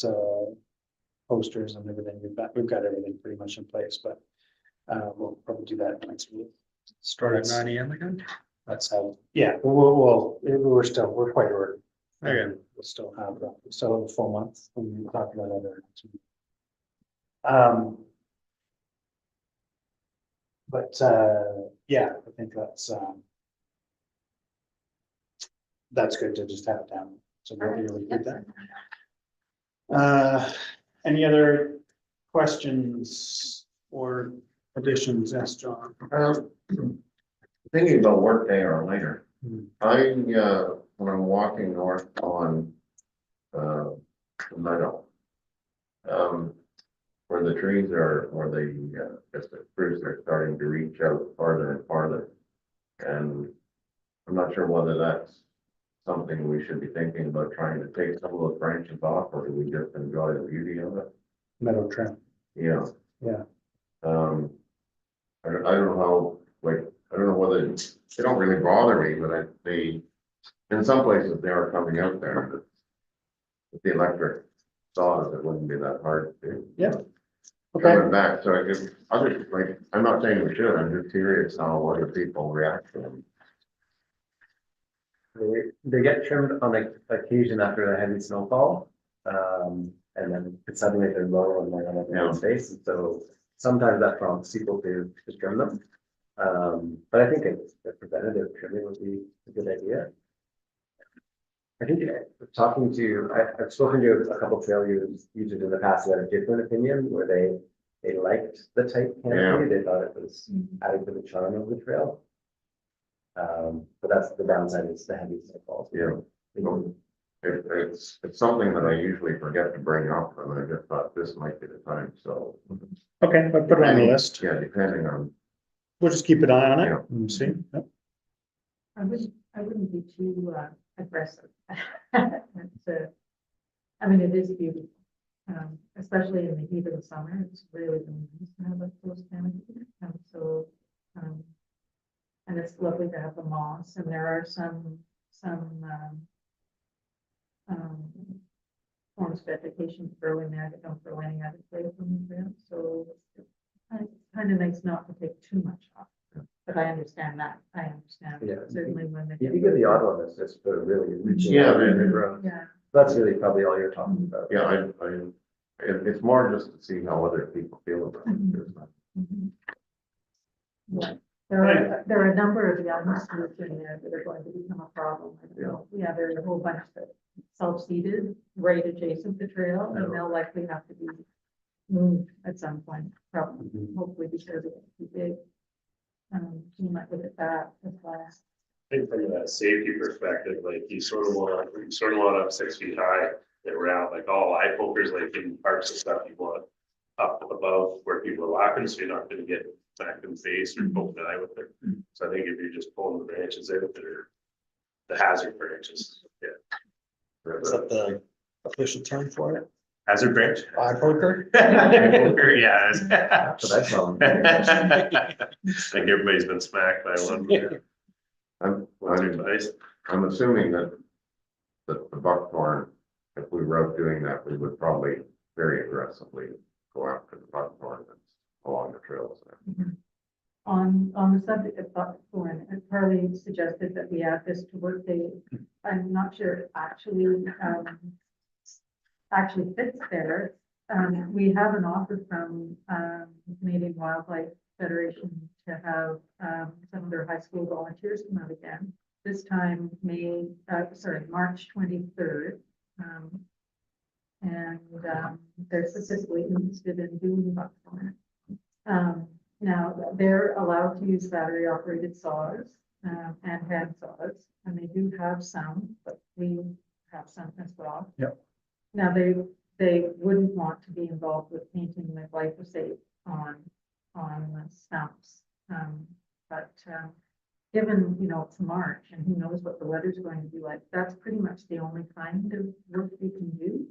posters and everything. We've got everything pretty much in place, but, we'll probably do that next week. Start at 9 AM again? That's how, yeah, we're quite early. Okay. We'll still have a full month when we talk about other. But, yeah, I think that's good to just have it down. So maybe we'll do that. Any other questions or additions? Yes, John. Thinking about workday or later, Hmm. when I'm walking north on, the meadow. Where the trees are, or just the spruce are starting to reach out farther and farther. And I'm not sure whether that's something we should be thinking about trying to take some of those branches off, or do we just enjoy the beauty of it? Meadow trim. Yeah. Yeah. I don't know how, I don't know whether, they don't really bother me, but in some places they are coming out there. But with the electric saws, it wouldn't be that hard to. Yeah. Coming Okay. back, so I'm not saying we should, I'm just curious how other people react to them. They get trimmed on occasion after a heavy snowfall. And then suddenly they're low and they're on Yeah. a space, and so sometimes that prompts people to trim them. But I think a preventative trimming would be a good idea. I think I've spoken to a couple trail users in the past that had a different opinion, where they liked the tight canopy, they thought it was adding to the charm of the trail. But that's the downside, is the heavy snowfalls. Yeah. It's something that I usually forget to bring up, and I just thought this might be the time, so. Okay, I'll put it on the list. Yeah, depending on, We'll just keep an eye on it Yeah. and see. Yep. I wouldn't be too aggressive. I mean, it is beautiful, especially in the heat of the summer. It's really nice to have those canopies. And it's lovely to have the moss, and there are some forms of vegetation to grow in there that don't grow any other place on the trail. So it's kind of nice not to take too much off. But I understand that. I understand. Yeah. Certainly when they. You could get the odd one that's just for really reaching. Yeah, out and they- grow. Yeah. That's really probably all you're talking about. yeah, it's more just to see how other people feel about it. There's not- Mhm. Yeah, there are a number of young students in there that are going to become a problem. I know. Yeah, there's a whole bunch that self-seeded right adjacent to the trail, and they'll likely have to be moved at some point, probably, hopefully because it's too big. You might look at that as well. I think from a safety perspective, like you sort of want up 6 feet high and around, like all eye pokers, like in parks and stuff, you want up above where people are walking, so you're not gonna get back in the face or poke the eye with it. So I think if you're just pulling the branches out that are the hazard branches, yeah. Is that the official term for it? Hazard branch? Eye poker? Poker, yeah. That's what I call them. Like everybody's been smacked by one. I'm assuming that the buckthorn, if we were out doing that, we would probably very aggressively go after the buckthorn that's along the trails there. On the subject of buckthorn, Carly suggested that we add this to workday. I'm not sure it actually fits there. We have an offer from Canadian Wildlife Federation to have, some of their high school volunteers come out again. This time, March 23rd. And they're specifically interested in doing bucks on it. Now, they're allowed to use battery operated saws and hand saws, and they do have some, but we have some as well. Yep. Now, they wouldn't want to be involved with painting the glyphosate on the stumps. But given, it's March and who knows what the weather's going to be like, that's pretty much the only kind of work we can do.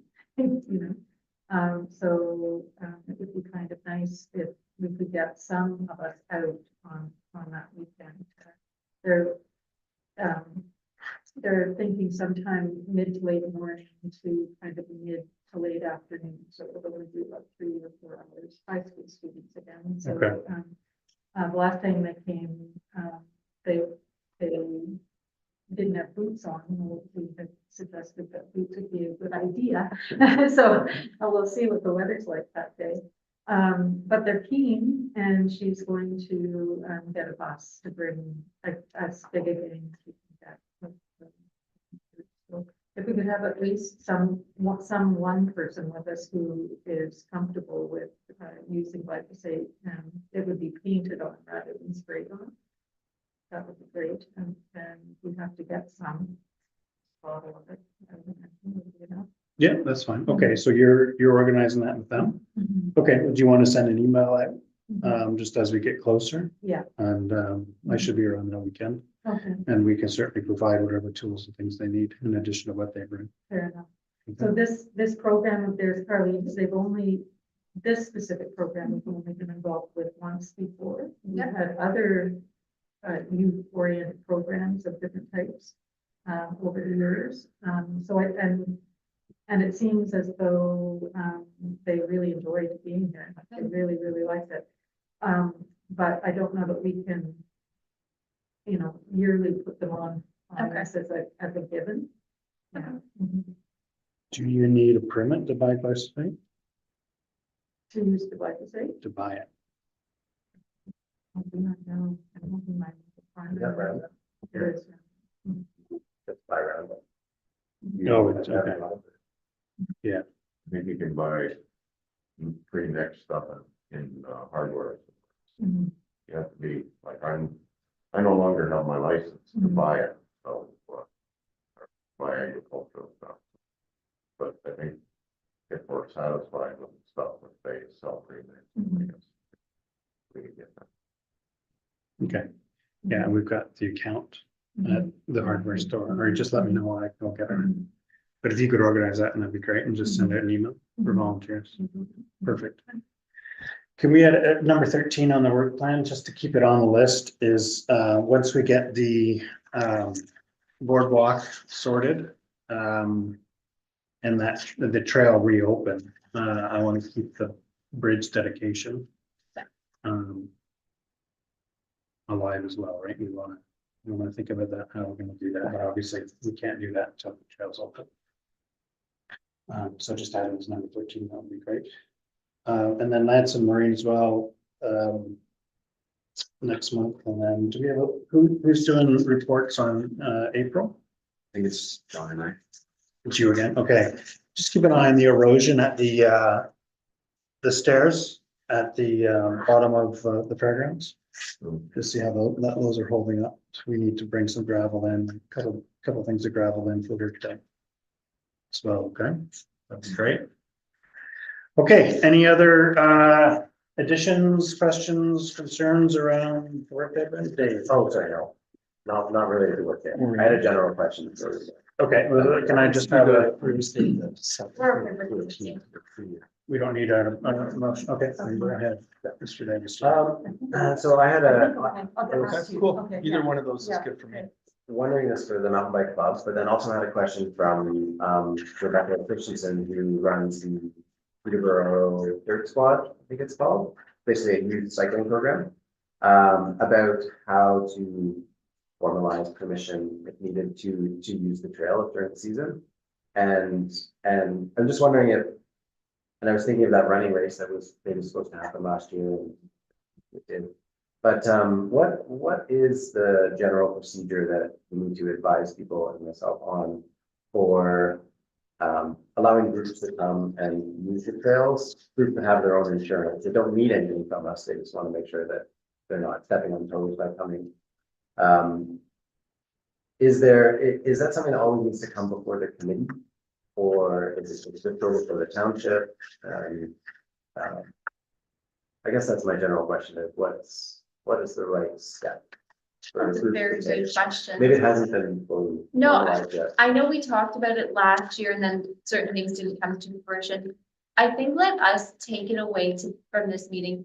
So it would be kind of nice if we could get some of us out on that weekend. They're thinking sometime mid to late morning to kind of mid to late afternoon, so we're going to do about 3 or 4 hours, high school students again. So Okay. the last time they came, they didn't have boots on. We had suggested that boots would be a good idea. So we'll see what the weather's like that day. But they're keen, and she's going to get a bus to bring as big a gang as we can get. So if we could have at least one person with us who is comfortable with using glyphosate, it would be painted on rather than sprayed on. That would be great, and then we have to get some bottle of it. Yeah, that's fine. Okay, so you're organizing that with them? Okay, do you want to send an email out, just as we get closer? Yeah. And, I should be around that weekend, Okay, and we can certainly provide whatever tools and things they need in addition to what they bring. fair enough. So this program of theirs, Carly, this specific program we've only been involved with once before. We've Yep. had other youth-oriented programs of different types over the years. And it seems as though they really enjoyed being here. They really, really liked it. But I don't know that we can, yearly put them on this as a given. Yeah. Mhm. Do you need a permit to buy glyphosate? To use the glyphosate. To buy it? I do not know. I'm hoping my. Is that round? It is. Just by round. Oh, it's okay. I think you can buy pre-mixed stuff in hardware. Mhm. You have to be, like, I no longer have my license to buy it, so. Buy agricultural stuff. But I think if we're satisfied with the stuff that they sell pre-mixed, I guess we can get that. Okay, yeah, we've got the account at the hardware store, or just let me know, I can go get it. But if you could organize that, and that'd be great, and just send out an email for volunteers. Perfect. Can we add number 13 on the work plan, just to keep it on the list, is once we get the boardwalk sorted, and that the trail reopened, I want to keep the bridge dedication alive as well, right? We want to think about that, how we're going to do that, but obviously we can't do that until the trail's open. So just add it as number 13, that would be great. And then Lance and Maureen as well, next month. And then do we have, who's doing reports on April? I think it's John and I. It's you again, okay. Just keep an eye on the erosion at the stairs at the bottom of the fairgrounds. To see how those are holding up. We need to bring some gravel in, couple things of gravel in for today. So, okay, that's great. Okay, any other additions, questions, concerns around work they've been? Dave? Oh, sorry, no, not related to work there. I had a general question. Okay, well, can I just have a? We don't need a motion, okay, go ahead, Mr. Davis. So I had Cool, either one of those is good for me. wondering this for the mountain bike clubs, but then also had a question from Rebecca Christensen, who runs the Peterborough Dirt Squad, I think it's called, basically a youth cycling program, about how to formalize permission if needed to use the trail during the season. And I'm just wondering if, and I was thinking of that running race that was maybe supposed to happen last year, and it did. But what is the general procedure that we need to advise people and myself on for allowing groups to come and use the trails? Groups that have their own insurance, they don't need anything from us, they just want to make sure that they're not stepping on toes by coming. Is that something that always needs to come before the committee? Or is it just for the township? I guess that's my general question, is what is the right step? for That's a groups very to take? good question. Maybe it hasn't been fully. No, formalized yet. I know we talked about it last year and then certain things didn't come to fruition. I think let us take it away from this meeting.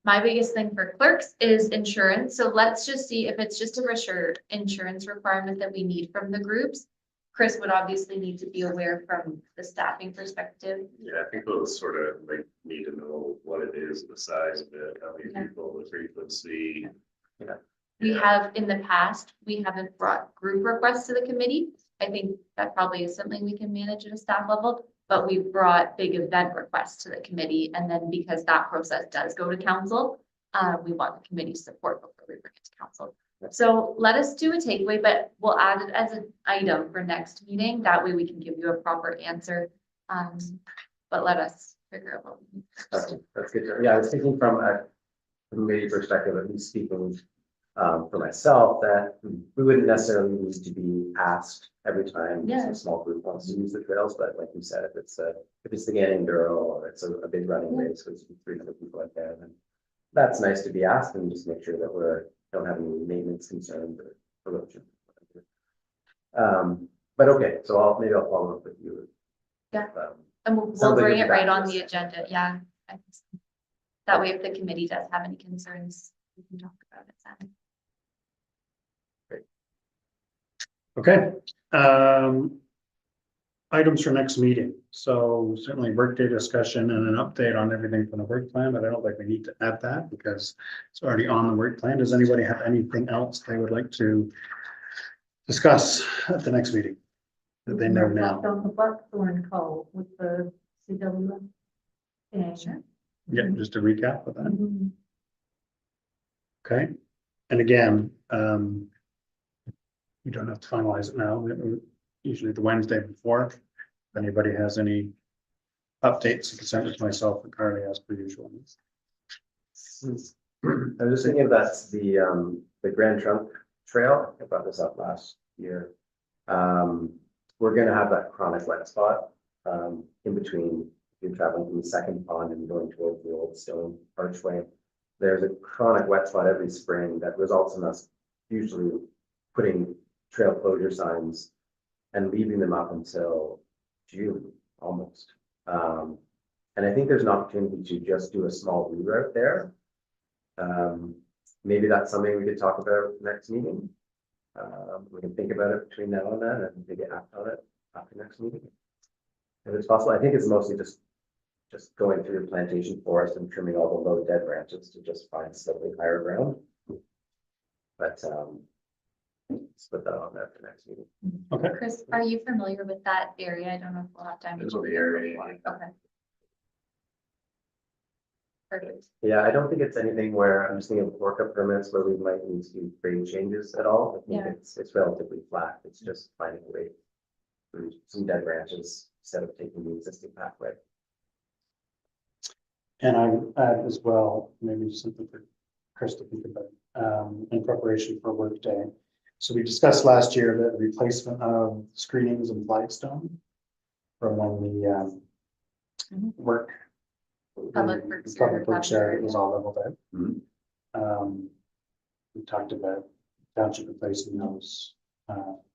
My biggest thing for clerks is insurance. So let's just see if it's just a insurance requirement that we need from the groups. Chris would obviously need to be aware from the staffing perspective. Yeah, I think we'll sort of like need to know what it is, the size of it, how many Yeah. people, the frequency. We Yeah. have in the past, we haven't brought group requests to the committee. I think that probably is something we can manage at a staff level, but we've brought big event requests to the committee. And then because that process does go to council, we want the committee's support before we bring it to council. So let us do a takeaway, but we'll add it as an item for next meeting. That way we can give you a proper answer. But let us figure out what we need. That's good. Yeah, I was thinking from a committee perspective, at least speaking for myself, that we wouldn't necessarily need to be asked every time Yeah. a small group wants to use the trails, but like you said, if it's the Ganning Girl or it's a big running race with 300 people out there, then that's nice to be asked and just make sure that don't have any maintenance concerns or erosion. But okay, so maybe I'll follow up with you. Yeah. Um, And we'll Sounds like bring you'll it be right back on to the us. agenda, yeah. That way, if the committee does have any concerns, we can talk about it then. Okay, items for next meeting. So certainly workday discussion and an update on everything from the work plan, but I don't think we need to add that because it's already on the work plan. Does anybody have anything else they would like to discuss at the next meeting that they know now? On the Buckthorn call with the CWM. Yeah, sure. Yeah, just a recap of that. Okay, and again, you don't have to finalize it now, usually the Wednesday before. If anybody has any updates, you can send it to myself and Carly as per usual. I was just thinking that's the Grand Trunk Trail. I brought this up last year. We're gonna have that chronic wet spot in between. If you're traveling from the second pond and going towards the old stone archway. There's a chronic wet spot every spring that results in us usually putting trail closure signs and leaving them up until June almost. And I think there's an opportunity to just do a small reroute there. Maybe that's something we could talk about next meeting. We can think about it between now and then and maybe act on it after next meeting. If it's possible, I think it's mostly just going through the plantation forest and trimming all the low dead branches to just find slightly higher ground. But let's put that on there for next meeting. Okay, Chris, are you familiar with that area? I don't know if we'll have time. This will be area. Okay. Perfect. Yeah, I don't think it's anything where I'm just thinking of workup permits where we might need to create changes at all. I think Yeah. it's relatively flat. It's just finding a way through some dead branches instead of taking the existing pathway. and I would add as well, maybe something for Chris to think about, in preparation for workday. So we discussed last year the replacement of screenings and flagstone from when the work. Public works Public area, works area was all leveled out. Mhm. We talked about township replacing those,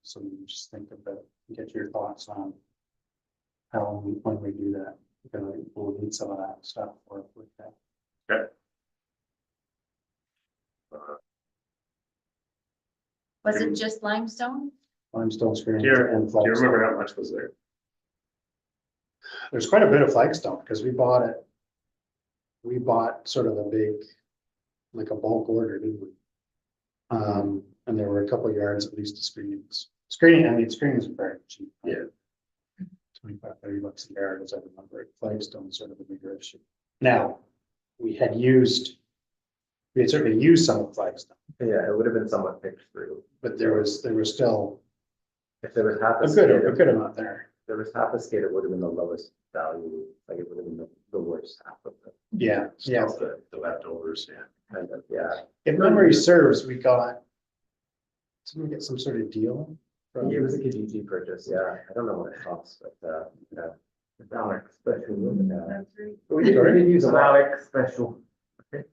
so we just think about, get your thoughts on how, when we do that, because we'll need some of that stuff for that. Was it just limestone? Limestone screening Do you and remember flagstone. how much was there? There's quite a bit of flagstone, because we bought it. We bought sort of a big, like a bulk order, didn't we? And there were a couple of yards at least of screenings. Screenings are very cheap. Right? Yeah. 25, 30 bucks a yard, as I remember it. Flagstone is sort of a bigger issue. Now, we had used we had certainly used some of the Flagstone, Yeah, it would have been somewhat picked through. but there was still If there was half a a skate, good amount there. if there was half a skate, it would have been the lowest value, like it would have been the worst half of it. Yeah, yeah. Still the leftovers, yeah. Kind of, yeah. If memory serves, we got, didn't we get some sort of deal? from- It was a Kijiji purchase, yeah. I don't know what it costs, but, yeah. It's Alex special, Yeah. But we did use a It's lot, Alex special.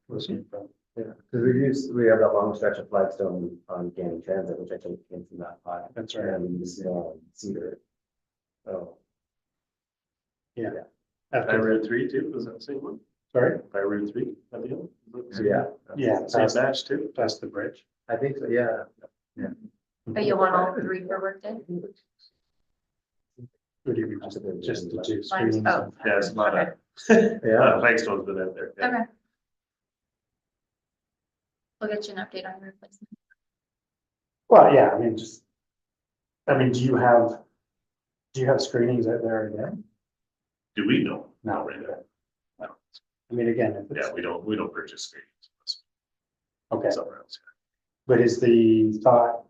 Was it from- yeah, because we have that long stretch of Flagstone on Canyon Transit, which I think came from that pot. That's right. And we used Cedar. Oh, Yeah. By After, Route 3 too, was that the same one? sorry, By Route 3, that deal? so yeah, yeah, Same past, batch too? past the bridge. I think so, yeah. But you want all three for workday? Would you be just the two Mine's- screenings? oh. Yeah, it's a lot of, Yeah, Flagstone's been out there. Yeah. Okay. We'll get you an update on your replacement. Well, yeah, I mean, do you have screenings out there again? Do we know? No. Right now. No. I mean, again, if it's, Yeah, we don't purchase screens. okay, Somewhere else. but is the thought,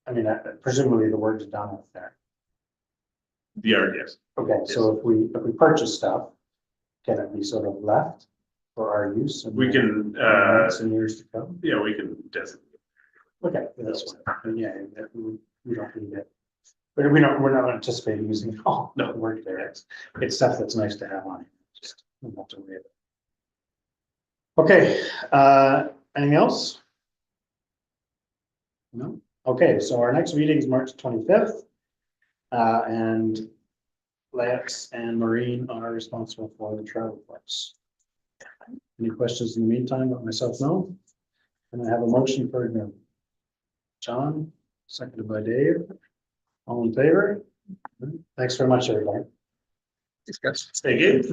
I mean, presumably the work is done up there. The art, yes. Okay, so if we purchase stuff, can it be sort of left for our use? in We the- can, in the months and years to come? yeah, we can designate. Okay, that's fine, yeah, we don't need it. But we're not anticipating using all the work there, it's stuff that's nice to have on it, just not to worry about. Okay, anything else? No, okay, so our next meeting is March 25th. And Lex and Maureen are responsible for the travel reports. Any questions in the meantime, let myself know. And I have a motion for adjournment. John, seconded by Dave. All in favor? Thanks very much, everybody. Thank you.